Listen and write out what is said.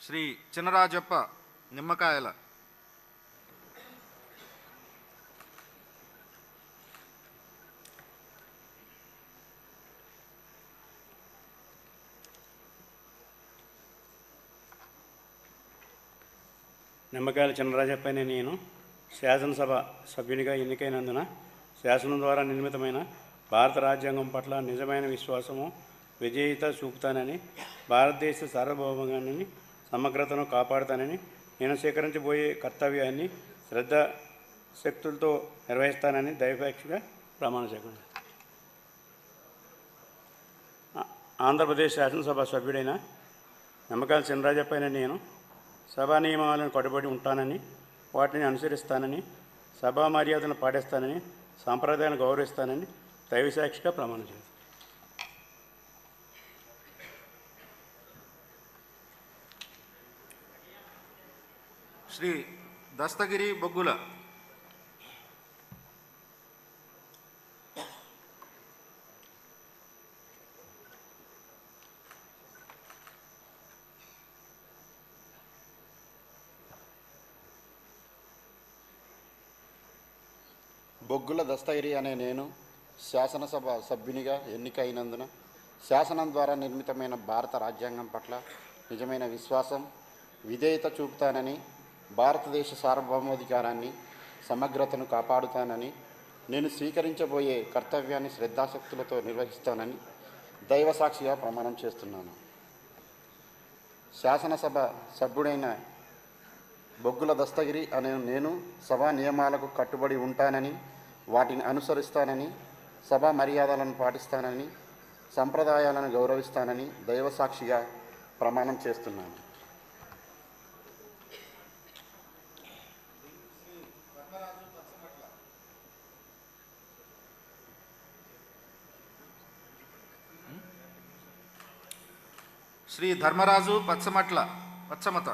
శ్రీ చినరాజప్ప నిమ్మకాయల. నిమ్మకాయల చినరాజప్ప అనే నేను శాసనసభ సభ్యునిగా ఎన్నికైనందున శాసనం ద్వారా నిర్మితమైన భారత రాజ్యాంగం పట్ల నిజమైన విశ్వాసము విజేయత చూపుతానని, భారతదేశ సార్వభౌమాన్ని సమగ్రతను కాపాడుతానని, నేను స్వీకరించబోయే కర్తవ్యాన్ని శ్రద్ధాశక్తులతో నిర్వహిస్తానని దైవసాక్షిగా ప్రమాణ చేకూరుతాను. ఆంధ్రప్రదేశ్ శాసనసభ సభ్యుడైన నిమ్మకాయల చినరాజప్ప అనే నేను సభా నియమాలను కట్టుబడి ఉంటానని, వాటిని అనుసరిస్తానని, సభా మర్యాదలను పాటిస్తానని, సాంప్రదాయాలను గౌరవిస్తానని దైవసాక్షిగా ప్రమాణం చేస్తాను. శ్రీ దస్తగిరి బొగ్గుల. బొగ్గుల దస్తగిరి అనే నేను శాసనసభ సభ్యునిగా ఎన్నికైనందున శాసనం ద్వారా నిర్మితమైన భారత రాజ్యాంగం పట్ల నిజమైన విశ్వాసం విధేయత చూపుతానని, భారతదేశ సార్వభౌమాధికారాన్ని సమగ్రతను కాపాడుతానని, నేను స్వీకరించబోయే కర్తవ్యాన్ని శ్రద్ధాశక్తులతో నిర్వహిస్తానని దైవసాక్షిగా ప్రమాణం చేస్తున్నాను. శాసనసభ సభ్యుడైన బొగ్గుల దస్తగిరి అనే నేను సభా నియమాలకు కట్టుబడి ఉంటానని, వాటిని అనుసరిస్తానని, సభా మర్యాదలను పాటిస్తానని, సంప్రదాయాలను గౌరవిస్తానని దైవసాక్షిగా ప్రమాణం చేస్తున్నాను. శ్రీ ధర్మరాజు పచ్చమట.